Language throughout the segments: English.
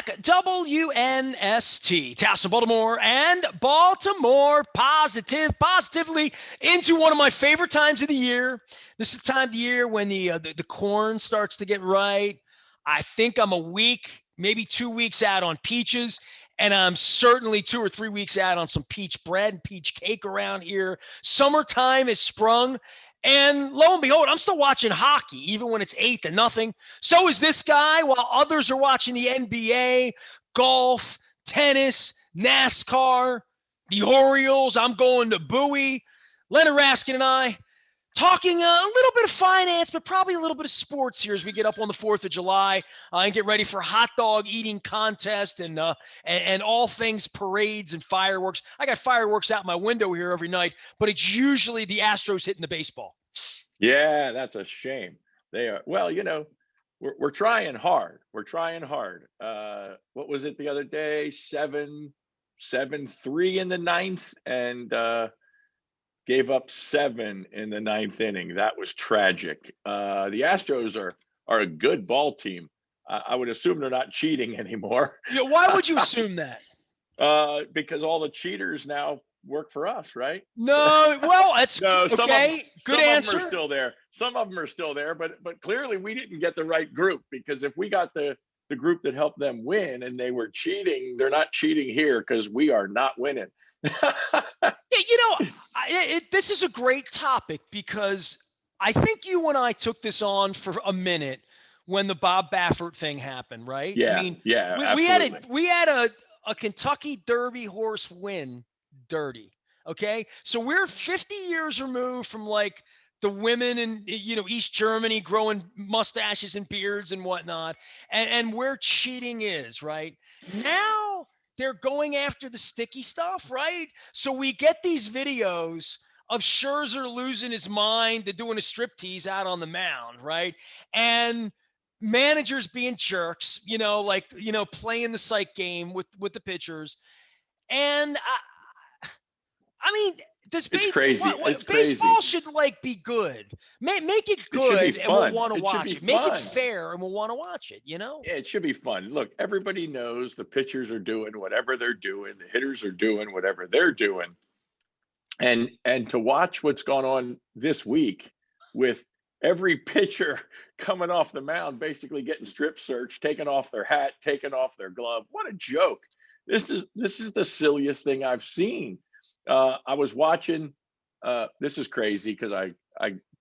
back. WNST, Tassel, Baltimore, and Baltimore positively into one of my favorite times of the year. This is the time of the year when the corn starts to get right. I think I'm a week, maybe 2 weeks out on peaches, and I'm certainly 2 or 3 weeks out on some peach bread and peach cake around here. Summertime has sprung. And lo and behold, I'm still watching hockey, even when it's 8-0. So is this guy, while others are watching the NBA, golf, tennis, NASCAR, the Orioles. I'm going to Bowie. Leonard Raskin and I talking a little bit of finance, but probably a little bit of sports here as we get up on the 4th of July and get ready for hot dog eating contest and all things parades and fireworks. I got fireworks out my window here every night, but it's usually the Astros hitting the baseball. Yeah, that's a shame. They are, well, we're trying hard. We're trying hard. What was it the other day? 7-3 in the ninth, and gave up 7 in the ninth inning. That was tragic. The Astros are a good ball team. I would assume they're not cheating anymore. Yeah, why would you assume that? Because all the cheaters now work for us, right? No, well, that's no. okay. Good answer. Some of them are still there. Some of them are still there, but clearly we didn't get the right group, because if we got the group that helped them win and they were cheating, they're not cheating here because we are not winning. Yeah, this is a great topic because I think you and I took this on for a minute when the Bob Baffert thing happened, right? Yeah, I mean, yeah, we had a Kentucky Derby horse win dirty. Okay, so we're 50 years removed from like the women in East Germany growing mustaches and beards and whatnot, and where cheating is right now. They're going after the sticky stuff, right? So we get these videos of Scherzer losing his mind to doing a striptease out on the mound, right? And managers being jerks, playing the psych game with the pitchers. And I mean, it's crazy. It's baseball crazy. should be good. Make it good, and we'll want to watch it. Make it fair, and we'll want to watch it. Yeah, it should be fun. Look, everybody knows the pitchers are doing whatever they're doing. The hitters are doing whatever they're doing. And to watch what's gone on this week with every pitcher coming off the mound, basically getting strip searched, taking off their hat, taking off their glove. What a joke! This is the silliest thing I've seen. I was watching. This is crazy because I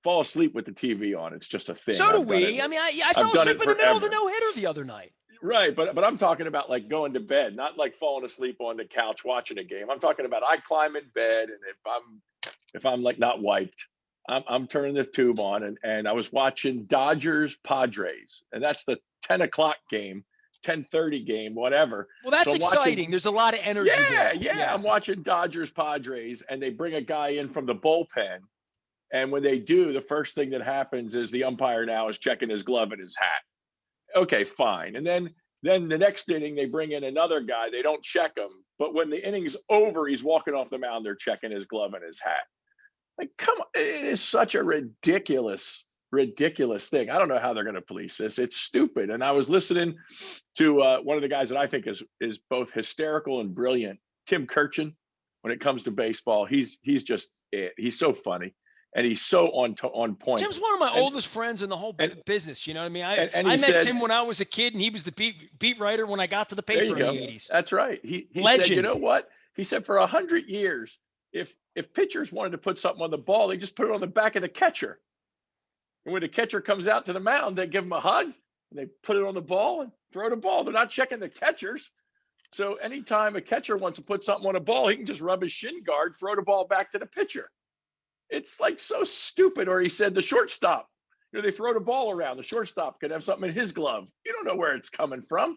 fall asleep with the TV on. It's just a thing. So do we. I mean, I fell asleep in the middle of the no-hitter the other night. Right, but I'm talking about like going to bed, not like falling asleep on the couch watching a game. I'm talking about I climb in bed, and if I'm like not wiped, I'm turning the tube on, and I was watching Dodgers Padres, and that's the 10 o'clock game. 10:30 game, whatever. Well, that's exciting. There's a lot of energy. Yeah. I'm watching Dodgers Padres, and they bring a guy in from the bullpen. And when they do, the first thing that happens is the umpire now is checking his glove and his hat. Okay, fine. And then the next inning, they bring in another guy. They don't check him. But when the inning's over, he's walking off the mound. They're checking his glove and his hat. Like, come on. It is such a ridiculous thing. I don't know how they're going to police this. It's stupid. And I was listening to one of the guys that I think is both hysterical and brilliant, Tim Kirchin, when it comes to baseball. He's just it. He's so funny, and he's so on point. Tim's one of my oldest friends in the whole business. You know what I mean? I met Tim when I was a kid, and he was the beat writer when I got to the paper in the 80s. That's right. He Legend. said, you know what? He said for 100 years, if pitchers wanted to put something on the ball, they just put it on the back of the catcher. And when the catcher comes out to the mound, they give him a hug and they put it on the ball and throw the ball. They're not checking the catchers. So anytime a catcher wants to put something on a ball, he can just rub his shin guard, throw the ball back to the pitcher. It's like so stupid. Or he said the shortstop, they throw the ball around. The shortstop could have something in his glove. You don't know where it's coming from.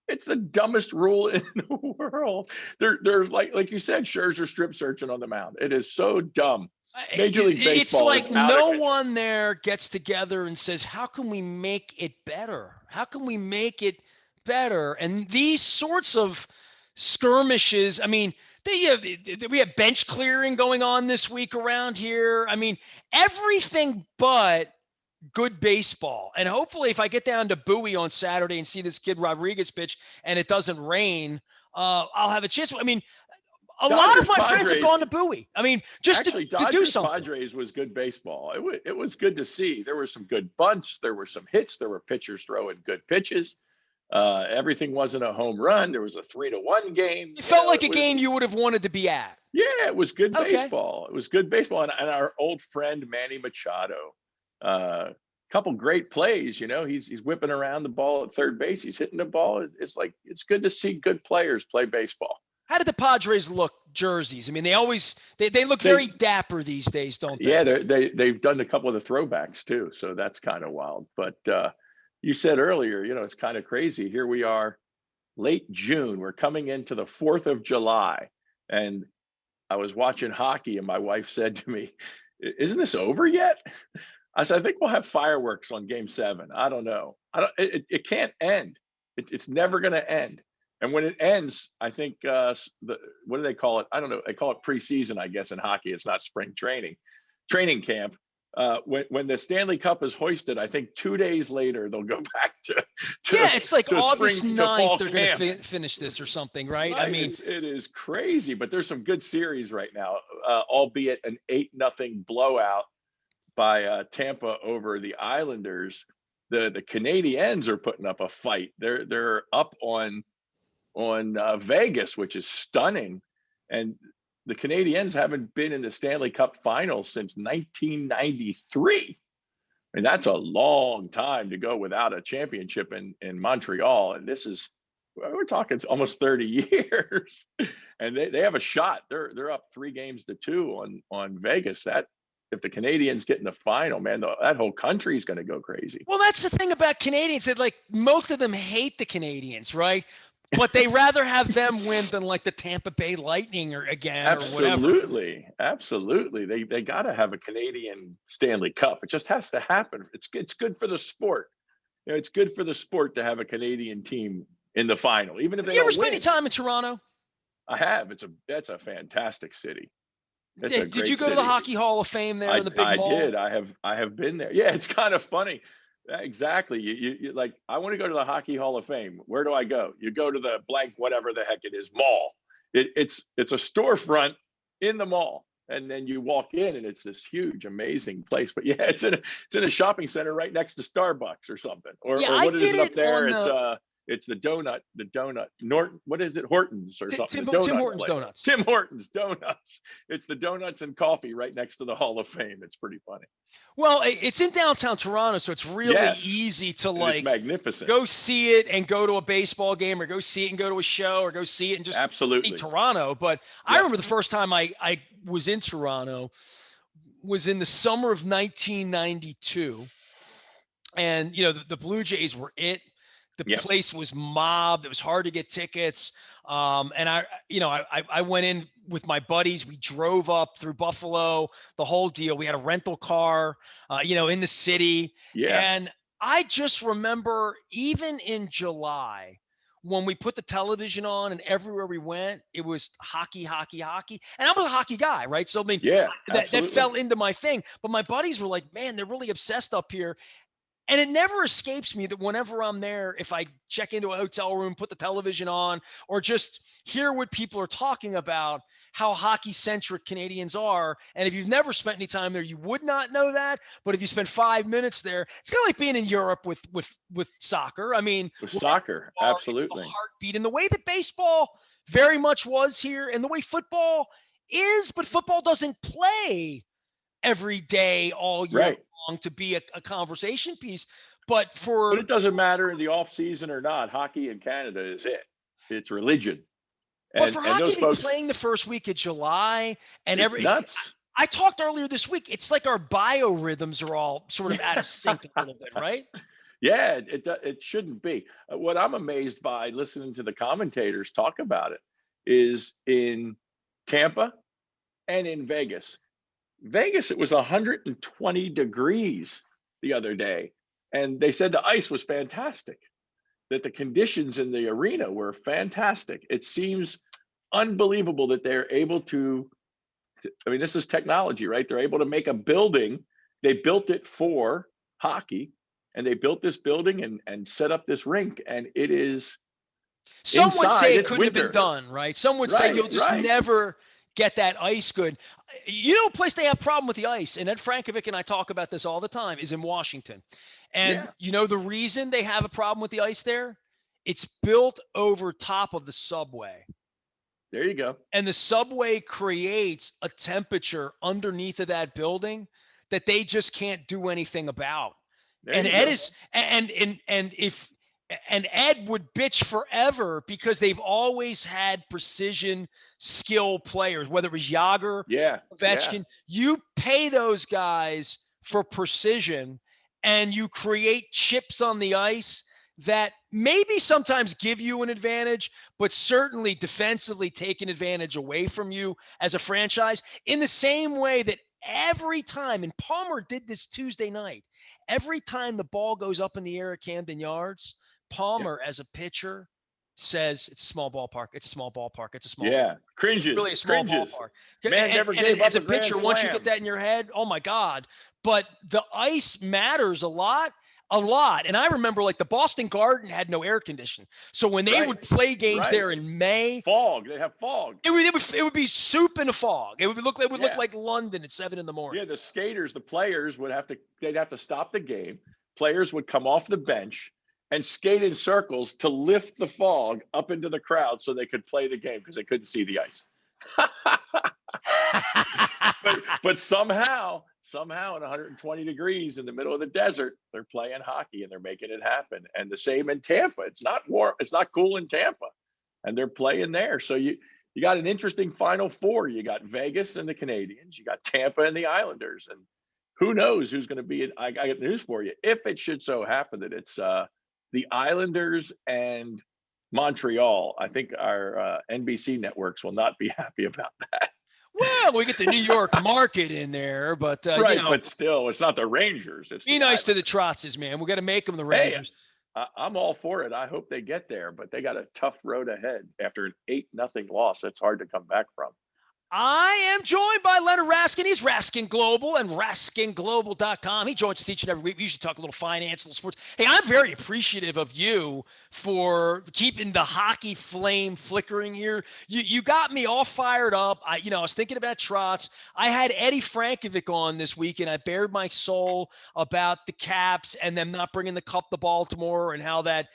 It's the dumbest rule in the world. They're like you said, Scherzer strip searching on the mound. It is so dumb. Major League Baseball. It's like no one there gets together and says, how can we make it better? How can we make it better? And these sorts of skirmishes, I mean, we have bench clearing going on this week around here. I mean, everything but good baseball. And hopefully if I get down to Bowie on Saturday and see this kid Rodriguez pitch and it doesn't rain, I'll have a chance. I mean, a lot of Dodgers my friends have Padres. gone to Bowie. I mean, just Actually, to do Dodgers something. Padres was good baseball. It was good to see. There were some good bunts. There were some hits. There were pitchers throwing good pitches. Everything wasn't a home run. There was a 3-1 game. It You felt know, like it a was. game you would have wanted to be at. Yeah, it was good Okay. baseball. It was good baseball. And our old friend Manny Machado, couple great plays. You know, he's whipping around the ball at third base. He's hitting the ball. It's like it's good to see good players play baseball. How did the Padres look jerseys? I mean, they look very dapper these days, don't they? Yeah, they've done a couple of the throwbacks too, so that's kind of wild. But you said earlier, you know, it's kind of crazy. Here we are, late June. We're coming into the 4th of July, and I was watching hockey, and my wife said to me, "Isn't this over yet?" I said, "I think we'll have fireworks on Game 7. I don't know. It can't end. It's never going to end." And when it ends, I think what do they call it? I don't know. They call it preseason, I guess, in hockey. It's not spring training camp. When the Stanley Cup is hoisted, I think 2 days later they'll go back to yeah, it's like to August spring, to 9th fall they're going camp. to finish this or something, right? Right. I mean, It is crazy, but there's some good series right now, albeit an 8-0 blowout by Tampa over the Islanders. The Canadiens are putting up a fight. They're up on Vegas, which is stunning. And the Canadiens haven't been in the Stanley Cup Finals since 1993. I mean, that's a long time to go without a championship in Montreal. And we're talking almost 30 years. And they have a shot. They're up 3-2 on Vegas. That if the Canadiens get in the final, man, that whole country is going to go crazy. well, that's the thing about Canadians. That like most of them hate the Canadians, right? But they rather have them win than like the Tampa Bay Lightning or whatever. Absolutely. They got to have a Canadian Stanley Cup. It just has to happen. It's good for the sport. You know, it's good for the sport to have a Canadian team in the final, even if they You ever don't spent win. any time in Toronto? I have. That's a fantastic city. Did you go to the Hockey Hall of Fame there in the big mall? I did. I have been there. Yeah, it's kind of funny. Exactly. You like, I want to go to the Hockey Hall of Fame. Where do I go? You go to the blank, whatever the heck it is, mall. It's a storefront in the mall. And then you walk in and it's this huge, amazing place. But yeah, it's in a shopping center right next to Starbucks or something. Or what is it up there? It's the donut, Norton, what is it? Hortons or something. Tim Hortons Donuts. Tim Hortons Donuts. It's the donuts and coffee right next to the Hall of Fame. It's pretty funny. Well, it's in downtown Toronto, so it's really easy to like it's magnificent. Go see it and go to a baseball game, or go see it and go to a show, or go see it and just see Toronto. But I remember the first time I was in Toronto was in the summer of 1992. And, you know, the Blue Jays were it. The place was mobbed. It was hard to get tickets. And I went in with my buddies. We drove up through Buffalo, the whole deal. We had a rental car, in the city. Yeah. And I just remember even in July, when we put the television on and everywhere we went, it was hockey. And I was a hockey guy, right? So, I mean, that fell into my thing. But my buddies were like, man, they're really obsessed up here. And it never escapes me that whenever I'm there, if I check into a hotel room, put the television on, or just hear what people are talking about, how hockey-centric Canadians are. And if you've never spent any time there, you would not know that. But if you spend 5 minutes there, it's kind of like being in Europe with soccer. I mean, with soccer, absolutely. It's the heartbeat, and the way that baseball very much was here, and the way football is, but football doesn't play every day all year long to be a conversation piece. But it doesn't matter in the off season or not. Hockey in Canada is it. It's religion. But for hockey to be playing the first week of July and it's nuts. I talked earlier this week. It's like our biorhythms are all sort of out of sync a little bit, right? Yeah, it shouldn't be. What I'm amazed by listening to the commentators talk about it is in Tampa and in Vegas. Vegas, it was 120 degrees the other day. And they said the ice was fantastic, that the conditions in the arena were fantastic. It seems unbelievable that they're able to, I mean, this is technology, right? They're able to make a building. They built it for hockey, and they built this building and set up this rink, and it is Some would say inside. it It's couldn't have been winter. done, right? Some would say Right, you'll just right. never get that ice good. You know, a place they have problem with the ice, and Ed Frankovic and I talk about this all the time, is in Washington. And Yeah, you know the reason they have a problem with the ice there? It's built over top of the subway. there you go. And the subway creates a temperature underneath of that building that they just can't do anything about. There And you Ed go. is and if and Ed would bitch forever because they've always had precision skill players, whether it was Yager, Yeah, yeah, Ovechkin. You pay those guys for precision and you create chips on the ice that maybe sometimes give you an advantage, but certainly defensively take an advantage away from you as a franchise. In the same way that every time, and Palmer did this Tuesday night, every time the ball goes up in the air at Camden Yards, yeah, Palmer, as a pitcher, says it's a small ballpark. It's a small ballpark. It's a small yeah. ballpark. It's really Cringes, a small cringes. ballpark. Man never And gave as up a a grand pitcher, once you get slam. that in your head, oh my God. But the ice matters a lot. A lot. And I remember like the Boston Garden had no air conditioning. So when they Right, would play games right. there in May, Fog. They have fog. it would be soup in a fog. It would look Yeah, like London at 7 in the morning. yeah. The skaters, the players they'd have to stop the game. Players would come off the bench and skate in circles to lift the fog up into the crowd so they could play the game because they couldn't see the ice. But somehow in 120 degrees in the middle of the desert, they're playing hockey and they're making it happen. And the same in Tampa. It's not warm, it's not cool in Tampa, and they're playing there. So you got an interesting Final Four. You got Vegas and the Canadians. You got Tampa and the Islanders, and who knows who's going to be? I got news for you. If it should so happen that it's the Islanders and Montreal, I think our NBC networks will not be happy about that. Well, we get the New York market in there, but Right, but still, it's not the Rangers, it's be the nice to the Islanders. Trotses, man. We got to make them the Hey, Rangers. I'm all for it. I hope they get there, but they got a tough road ahead after an 8-0 loss. It's hard to come back from. I am joined by Leonard Raskin. He's Raskin Global and RaskinGlobal.com. He joins us each and every week. We usually talk a little finance, a little sports. Hey, I'm very appreciative of you for keeping the hockey flame flickering here. You got me all fired up. I was thinking about Trotz. I had Eddie Frankovic on this week, and I bared my soul about the Caps and them not bringing the cup to Baltimore and how that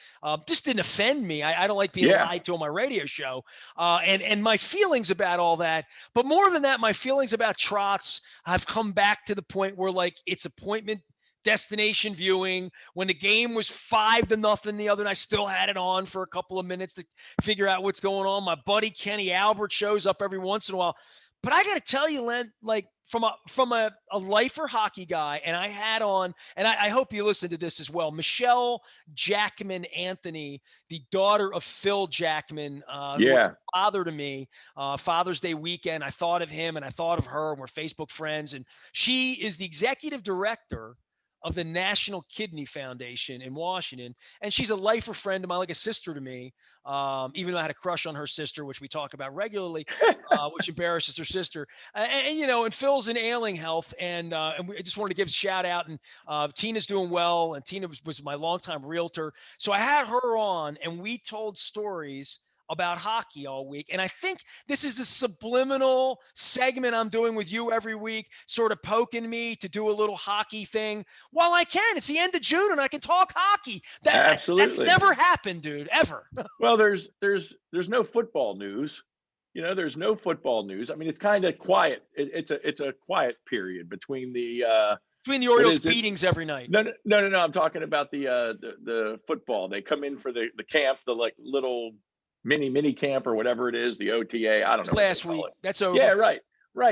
just didn't offend me. I don't like being Yeah, lied to on my radio show. And my feelings about all that. But more than that, my feelings about Trotz have come back to the point where like it's appointment destination viewing. When the game was 5-0 the other night, I still had it on for a couple of minutes to figure out what's going on. My buddy Kenny Albert shows up every once in a while. But I got to tell you, Len, like from a lifer hockey guy, and I had on, and I hope you listen to this as well. Michelle Jackman Anthony, the daughter of Phil Jackman, who was yeah, a father to me, Father's Day weekend. I thought of him and I thought of her, and we're Facebook friends. And she is the executive director of the National Kidney Foundation in Washington. And she's a lifer friend of mine, like a sister to me, even though I had a crush on her sister, which we talk about regularly, which embarrasses her sister. And Phil's in ailing health. And I just wanted to give a shout out. And Tina's doing well. And Tina was my longtime realtor. So I had her on, and we told stories about hockey all week. And I think this is the subliminal segment I'm doing with you every week, sort of poking me to do a little hockey thing while I can. It's the end of June and I can talk hockey. That's absolutely. never happened, dude, ever. Well, there's no football news. There's no football news. I mean, it's kind of quiet. It's a quiet period between the Between the what Orioles is it? beatings every night. No. I'm talking about the football. They come in for the camp, the like little mini camp or whatever it is, the OTA. I don't It's know what they last call week. it. That's over. Yeah, right.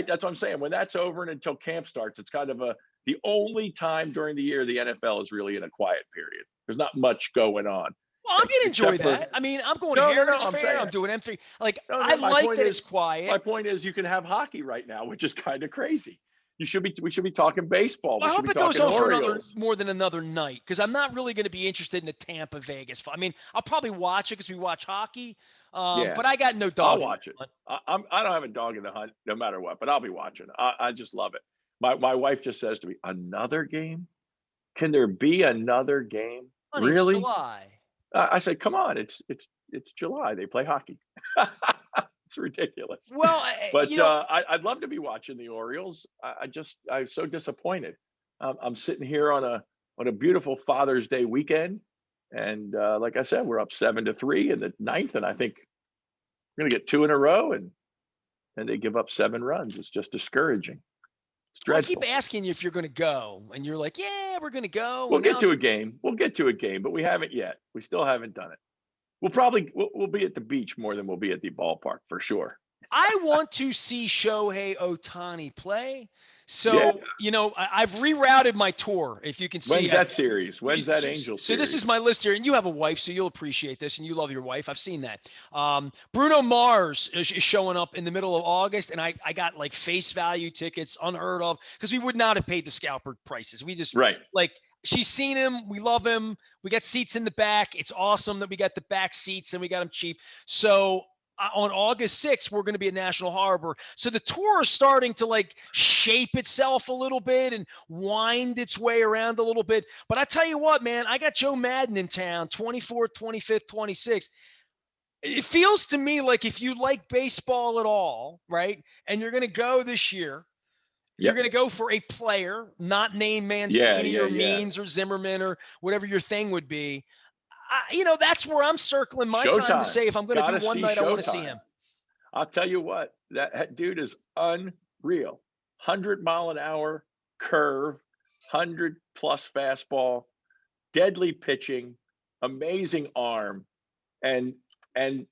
That's what I'm saying. When that's over and until camp starts, it's kind of the only time during the year the NFL is really in a quiet period. There's not much going on, Well, I'm gonna enjoy except for that. I mean, I'm going to no. Heritage I'm Fair. saying I'm doing M3. Like, I no. My like point that it's is, quiet. you can have hockey right now, which is kind of crazy. We should be talking baseball. I We should hope be it goes talking on for another Orioles. more than another night because I'm not really going to be interested in the Tampa Vegas. I mean, I'll probably watch it because we watch hockey, Yeah, but I got no I'll dog in watch it. it. I don't have a dog in the hunt, no matter what, but I'll be watching. I just love it. My wife just says to me, "Another game." can there be another game? Honey, it's Really? July. I said, come on, it's July. They play hockey. It's ridiculous. Well, But I'd love to be watching the Orioles. I'm so disappointed. I'm sitting here on a beautiful Father's Day weekend, and like I said, we're up 7-3 in the ninth, and I think we're gonna get two in a row, and they give up 7 runs. It's just discouraging. It's well, I keep dreadful. asking you if you're going to go, and you're like, "Yeah, we're going to go." We'll And now get to it's a game. We'll get to a game, but we haven't yet. We still haven't done it. We'll be at the beach more than we'll be at the ballpark for sure. I want to see Shohei Ohtani play. Yeah. So, I've rerouted my tour. If you can see, When's that series? When's that Angel so this is series? my list here, and you have a wife, so you'll appreciate this, and you love your wife. I've seen that. Bruno Mars is showing up in the middle of August, and I got like face value tickets, unheard of, because we would not have paid the scalper prices. We just Right. like she's seen him, we love him. We got seats in the back. It's awesome that we got the back seats and we got them cheap. So on August 6th, we're going to be at National Harbor. So the tour is starting to like shape itself a little bit and wind its way around a little bit. But I tell you what, man, I got Joe Madden in town, 24th, 25th, 26th. It feels to me like if you like baseball at all, right, and you're going to go this year, you're Yep. going to go for a player, not name Yeah, Mancini yeah, or yeah. Means or Zimmerman or whatever your thing would be. That's where I'm circling my time to Showtime. say if I'm going to do Gotta one see night, I want to see Showtime. him. I'll tell you what, that dude is unreal. 100-mile-an-hour curve, 100 plus fastball, deadly pitching, amazing arm, and and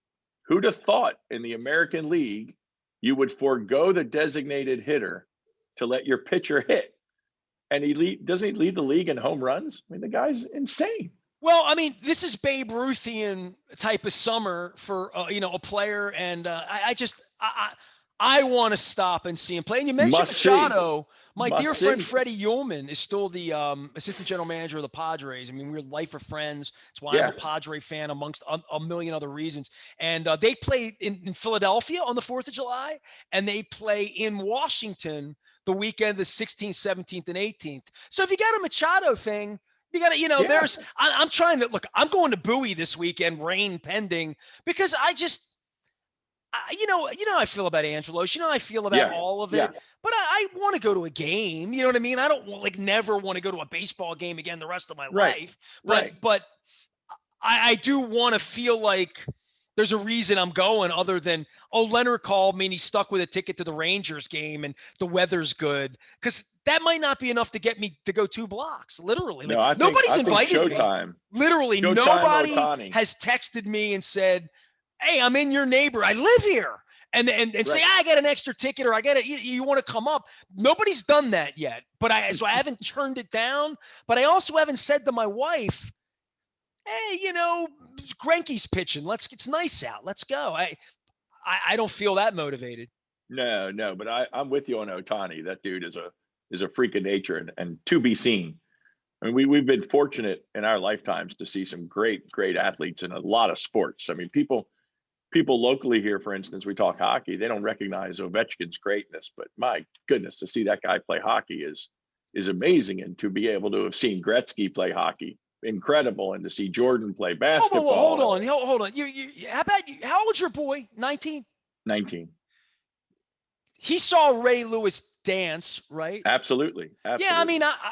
who'd have thought in the American League you would forego the designated hitter to let your pitcher hit? And doesn't he lead the league in home runs? I mean, the guy's insane. Well, I mean, this is Babe Ruthian type of summer for a player, and I want to stop and see him play. And you mentioned Must see. Machado. My dear Must friend see. Freddie Ullman is still the assistant general manager of the Padres. I mean, we're life of friends. That's why I'm a Yeah. Padre fan, amongst a million other reasons. And they play in Philadelphia on the 4th of July, and they play in Washington the weekend, the 16th, 17th, and 18th. So if you got a Machado thing, you got to, Yeah. I'm trying to look, I'm going to Bowie this weekend, rain pending, because how I feel about Angelos. I feel about Yeah. all of Yeah. it, but I want to go to a game. You know what I mean? I don't never want to go to a baseball game again the rest of my Right. life, but, Right. but I do want to feel like there's a reason I'm going other than, oh, Leonard called me and he's stuck with a ticket to the Rangers game and the weather's good. Because that might not be enough to get me to go 2 blocks, literally. Like No, nobody's I think invited me. Showtime. Literally, Showtime nobody Otani. has texted me and said, hey, I'm in your neighbor. I live here. And say, Right. I got an extra ticket or I got it. You want to come up. Nobody's done that yet. So I haven't turned it down. But I also haven't said to my wife, hey, Greinke's pitching. It's nice out. Let's go. I don't feel that motivated. No, no, but I'm with you on Otani. That dude is a freak of nature and to be seen. I mean, we've been fortunate in our lifetimes to see some great athletes in a lot of sports. I mean, people locally here, for instance, we talk hockey, they don't recognize Ovechkin's greatness, but my goodness, to see that guy play hockey is amazing. And to be able to have seen Gretzky play hockey, incredible. And to see Jordan play Whoa, hold basketball, on, hold on. How about you? How old's your boy? 19. 19. He saw Ray Lewis dance, right? Absolutely. Yeah, I mean, Absolutely.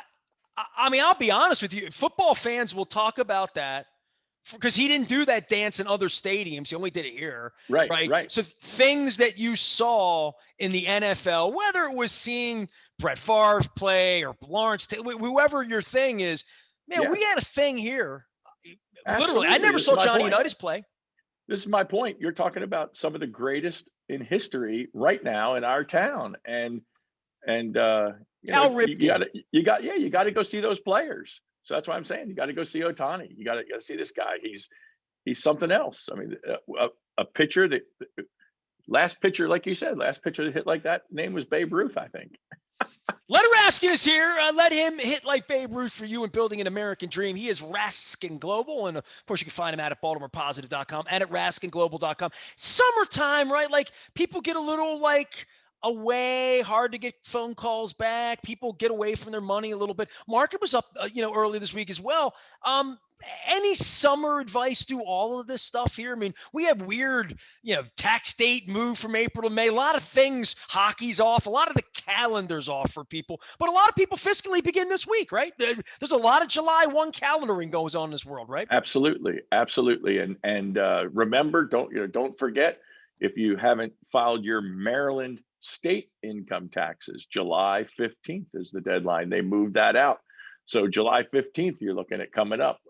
I mean, I'll be honest with you. Football fans will talk about that because he didn't do that dance in other stadiums. He only did it here, Right, right? right. So things that you saw in the NFL, whether it was seeing Brett Favre play or Lawrence, whoever your thing is, man, Yeah, we had a thing here. Literally, I absolutely. never This is saw my Johnny point. Unitas play. This is my point. You're talking about some of the greatest in history right now in our town. And Cal you Ripken. got to go see those players. So that's why I'm saying you got to go see Otani. You got to see this guy. He's something else. I mean, a pitcher that last pitcher, like you said, last pitcher that hit like that name was Babe Ruth, I think. Leonard Raskin is here. Let him hit like Babe Ruth for you in building an American dream. He is Raskin Global. And of course, you can find him out at BaltimorePositive.com and at RaskinGlobal.com. Summertime, right? Like people get a little like, away, hard to get phone calls back. People get away from their money a little bit. Market was up, earlier this week as well. Any summer advice do all of this stuff here? I mean, we have weird, tax date move from April to May. A lot of things, hockey's off, a lot of the calendars off for people, but a lot of people fiscally begin this week, right? There's a lot of July 1 calendaring goes on in this world, right? Absolutely, absolutely, and remember, don't forget, if you haven't filed your Maryland state income taxes, July 15th is the deadline. They moved that out, so July 15th you're looking at coming up.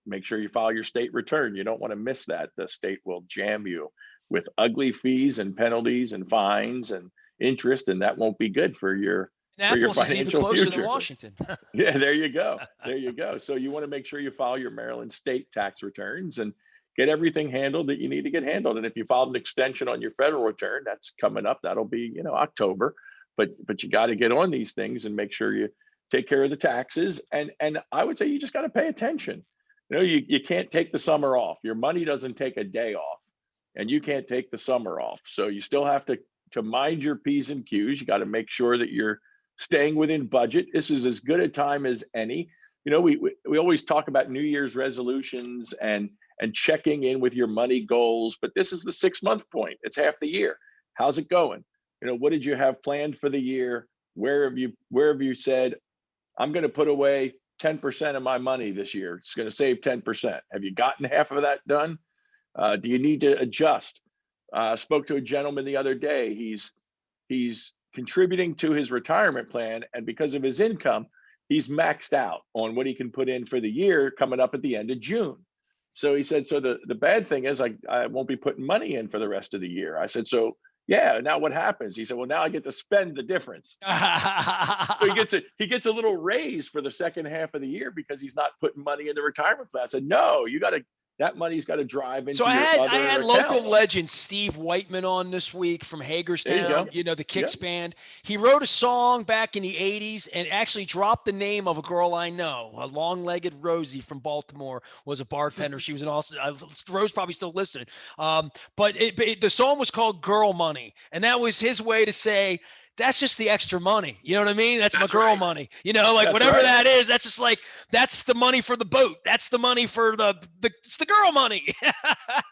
Make sure you file your state return. You don't want to miss that. The state will jam you with ugly fees and penalties and fines and interest, and that won't be good for your Annapolis is even financial closer than future. Washington. Yeah, there you go. There you go. So you want to make sure you file your Maryland state tax returns and get everything handled that you need to get handled. And if you filed an extension on your federal return, that's coming up. That'll be, October. But you got to get on these things and make sure you take care of the taxes. And I would say you just got to pay attention. You can't take the summer off. Your money doesn't take a day off, and you can't take the summer off. So you still have to mind your P's and Q's. You got to make sure that you're staying within budget. This is as good a time as any. We always talk about New Year's resolutions and checking in with your money goals, but this is the 6-month point. It's half the year. How's it going? What did you have planned for the year? Where have you said, I'm going to put away 10% of my money this year? It's going to save 10%. Have you gotten half of that done? Do you need to adjust? I spoke to a gentleman the other day. He's contributing to his retirement plan, and because of his income, he's maxed out on what he can put in for the year coming up at the end of June. So he said, so the bad thing is I won't be putting money in for the rest of the year. I said, so yeah, now what happens? He said, well, now I get to spend the difference. So he gets a little raise for the second half of the year because he's not putting money in the retirement plan. I said, no, that money's got to drive into So I your had other local accounts. legend Steve Whiteman on this week from There you Hagerstown, go. the Kicks Yep. band. He wrote a song back in the 80s and actually dropped the name of a girl I know. A long-legged Rosie from Baltimore was a bartender. She was an awesome. Rose probably still listening. But the song was called Girl Money. And that was his way to say, that's just the extra money. You know what I mean? That's my girl right. money. Like That's whatever right. that is, that's just like, that's the money for the boat. That's the money for it's the girl money.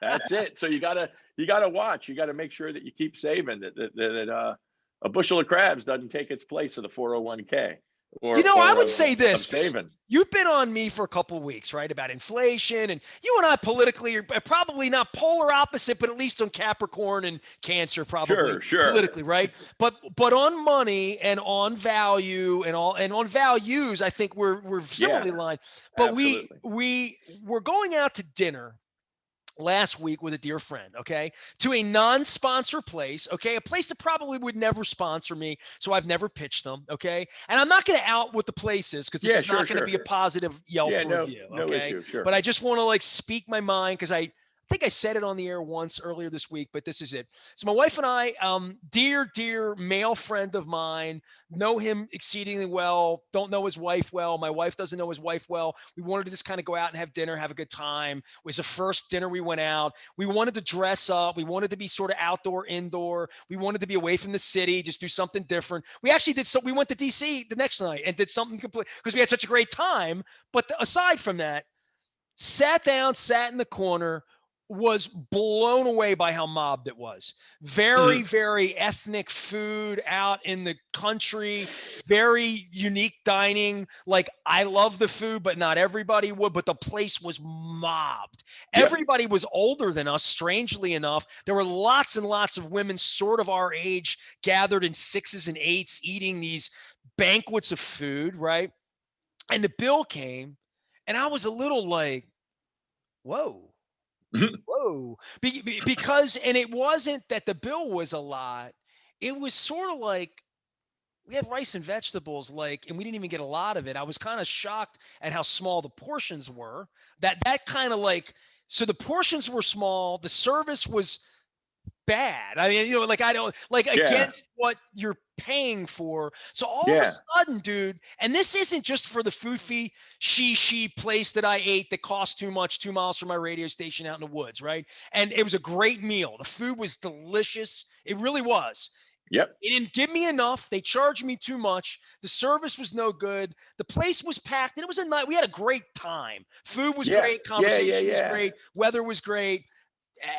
That's it. So you gotta watch. You gotta make sure that you keep saving. That a bushel of crabs doesn't take its place of the 401k I or would say of this. saving. You've been on me for a couple of weeks, right, about inflation, and you and I politically are probably not polar opposite, but at least on Capricorn and Cancer, probably Sure. politically, right? But on money and on value and on values, I think we're similarly Yeah, aligned. But absolutely. we're going out to dinner last week with a dear friend, okay, to a non-sponsor place, okay, a place that probably would never sponsor me, so I've never pitched them, okay, and I'm not going to out what the place is because this Yeah, is not going to sure. be a positive Yelp Yeah, review, no okay, issue. Sure. but I just want to speak my mind because I think I said it on the air once earlier this week, but this is it. So my wife and I, dear male friend of mine, know him exceedingly well, don't know his wife well. My wife doesn't know his wife well. We wanted to just kind of go out and have dinner, have a good time. It was the first dinner we went out. We wanted to dress up. We wanted to be sort of outdoor, indoor. We wanted to be away from the city, just do something different. We actually did so. We went to DC the next night and did something complete because we had such a great time. But aside from that, sat down, sat in the corner, was blown away by how mobbed it was. Very, Mhm. very ethnic food out in the country, very unique dining. Like, I love the food, but not everybody would. But the place was mobbed. Yep. Everybody was older than us, strangely enough. There were lots and lots of women, sort of our age, gathered in sixes and eights, eating these banquets of food, right? And the bill came, and I was a little like, whoa. Whoa. Because, and it wasn't that the bill was a lot. It was sort of like we had rice and vegetables, and we didn't even get a lot of it. I was kind of shocked at how small the portions were. That kind of so the portions were small. The service was bad. I mean, I don't Yeah. against what you're paying for. So all of a Yeah. sudden, dude, and this isn't just for the foofy she place that I ate that cost too much 2 miles from my radio station out in the woods, right? And it was a great meal. The food was delicious. It really was. Yep. They didn't give me enough. They charged me too much. The service was no good. The place was packed, and it was a night. We had a great time. Food was Yeah. great. Yeah. Yeah. Conversation was Yeah. great. Weather was great.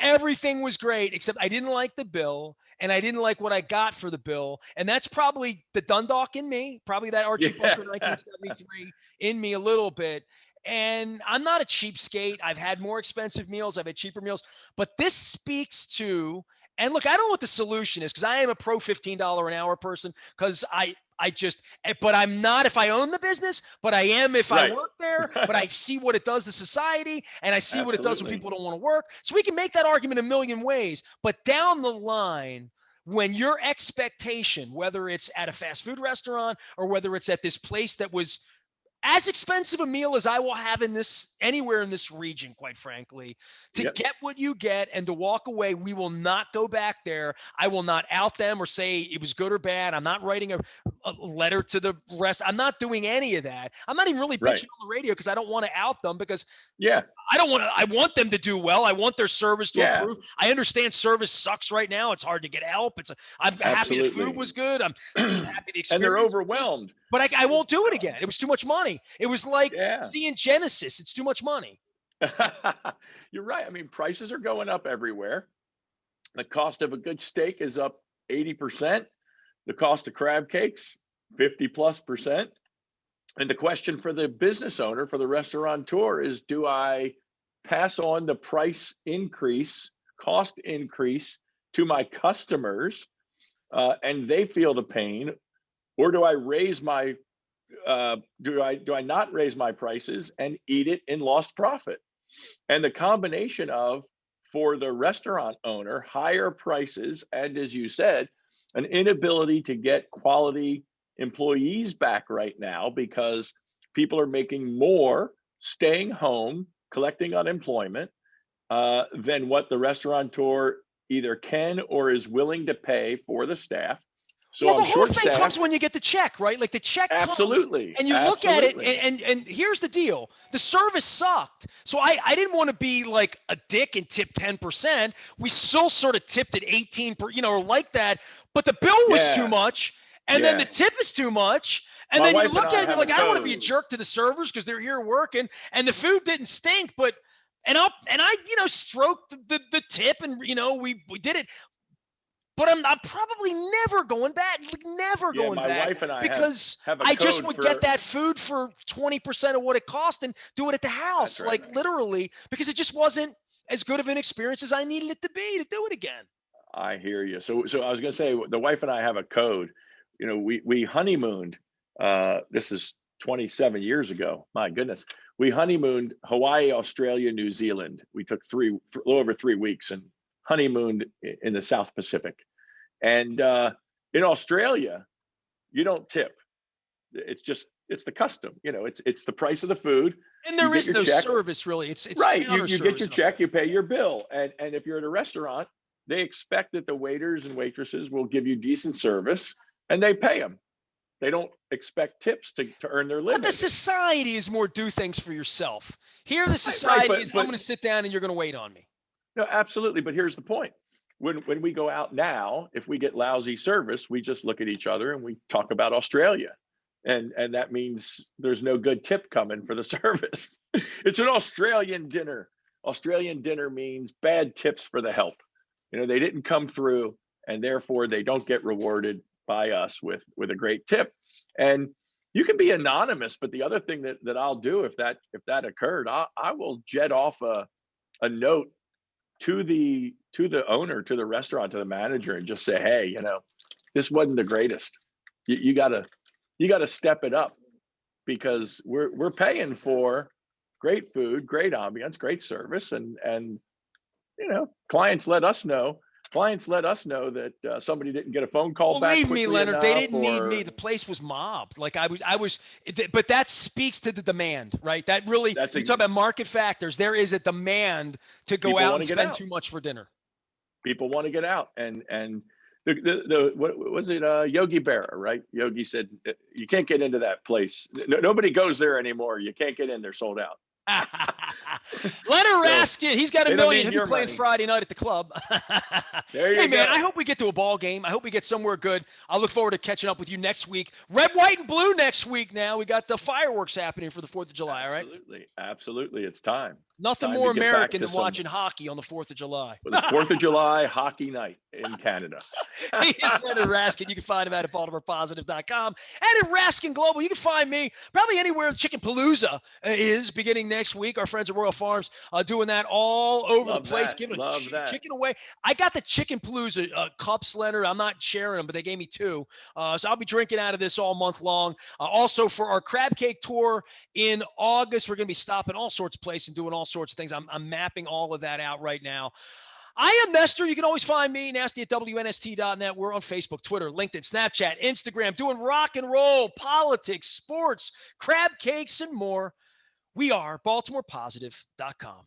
Everything was great, except I didn't like the bill, and I didn't like what I got for the bill. And that's probably the Dundalk in me, probably that Archie Bunker Yeah. 1973 in me a little bit. And I'm not a cheapskate. I've had more expensive meals, I've had cheaper meals, but this speaks to, and look, I don't know what the solution is, because I am a pro $15 an hour person, because I just, but I'm not if I own the business, but I am if I Right. work there, but I see what it does to society, and I see what it does when Absolutely. people don't want to work. So we can make that argument a million ways, but down the line, when your expectation, whether it's at a fast food restaurant or whether it's at this place that was as expensive a meal as I will have in this anywhere in this region, quite frankly, to Yep. get what you get and to walk away, we will not go back there. I will not out them or say it was good or bad. I'm not writing a letter to the rest. I'm not doing any of that. I'm not even really Right. bitching on the radio because I don't want to out them, because Yeah. I don't want to. I want them to do well. I want their service to Yeah. improve. I understand service sucks right now. It's hard to get help. I'm happy the food Absolutely. was good. I'm happy the And they're experience was good. overwhelmed. But I won't do it again. It was too much money. It was like Yeah. seeing Genesis. It's too much money. You're right. I mean, prices are going up everywhere. The cost of a good steak is up 80%. The cost of crab cakes, 50+%. And the question for the business owner, for the restaurateur, is do I pass on the price increase, cost increase to my customers, and they feel the pain, or do I raise my do I not raise my prices and eat it in lost profit? And the combination of, for the restaurant owner, higher prices, and as you said, an inability to get quality employees back right now because people are making more staying home, collecting unemployment, than what the restaurateur either can or is willing to pay for the staff. So Well, the I'm whole short thing comes staffed. when you get the check, right? Like the check comes Absolutely. and you look at it, Absolutely. and here's the deal: the service sucked. So I didn't want to be like a dick and tip 10%. We still sort of tipped at 18 per, or like that. But the bill was too Yeah. much, and then the Yeah. tip is too much. And My then you wife and look at I it and you're have a like, I don't want to be a code. jerk to the servers because they're here working, and the food didn't stink, but I stroked the tip, and we did it. But I'm probably never going back, like never Yeah, going my back, wife and I because have a I just code would get for. that food for 20% of what it cost and do it at the That's house, right. like literally, because it just wasn't as good of an experience as I needed it to be to do it again. I hear you. So I was gonna say the wife and I have a code. We honeymooned. This is 27 years ago. My goodness, we honeymooned Hawaii, Australia, New Zealand. We took a little over 3 weeks and honeymooned in the South Pacific. And in Australia, you don't tip. It's the custom. It's the price of the food. And You there get is your no check. service really. It's Right. You counter you get service your in check, you Australia. pay your bill. And if you're at a restaurant, they expect that the waiters and waitresses will give you decent service and they pay them. They don't expect tips to earn their But the living. society is more do things for yourself. Here, the Right, right. society is I'm But going to sit down and you're going to wait on me. no, absolutely. But here's the point. When we go out now, if we get lousy service, we just look at each other and we talk about Australia. And that means there's no good tip coming for the service. It's an Australian dinner. Australian dinner means bad tips for the help. They didn't come through, and therefore they don't get rewarded by us with a great tip. And you can be anonymous, but the other thing that I'll do if that occurred, I will jet off a note to the owner, to the restaurant, to the manager, and just say, hey, this wasn't the greatest. You gotta step it up, because we're paying for great food, great ambiance, great service, and clients let us know. Clients let us know that somebody didn't get a phone call back Believe me, quickly Leonard, they enough, didn't need me. or The place was mobbed. Like but that speaks to the demand, right? That really, that's you talk about market factors. There is a demand to go people out want and to get spend out. too much for dinner. People want to get out, and the what was it? Yogi Berra, right? Yogi said you can't get into that place. Nobody goes there anymore. You can't get in. They're sold out. Leonard So, Raskin, he's got they $1 don't million. need He'll your be playing money. Friday night at the club. There you Hey, man, go. I hope we get to a ball game. I hope we get somewhere good. I look forward to catching up with you next week. Red, white, and blue next week now. We got the fireworks happening for the 4th of July, all right? Absolutely. Absolutely. It's time. It's Nothing time to more get back American to than some, watching hockey on the 4th of July. well, it's 4th of July hockey night in Canada. He is Leonard Raskin. You can find him at BaltimorePositive.com and at Raskin Global. You can find me probably anywhere Chicken Palooza is beginning next week. Our friends at Royal Farms doing that all over the Love place, that. giving Love that. chicken away. I got the Chicken Palooza cups, Leonard. I'm not sharing them, but they gave me 2. So I'll be drinking out of this all month long. Also, for our crab cake tour in August, we're going to be stopping all sorts of places and doing all sorts of things. I'm mapping all of that out right now. I am Nestor. You can always find me, Nasty, at WNST.net. We're on Facebook, Twitter, LinkedIn, Snapchat, Instagram, doing rock and roll, politics, sports, crab cakes, and more. We are BaltimorePositive.com.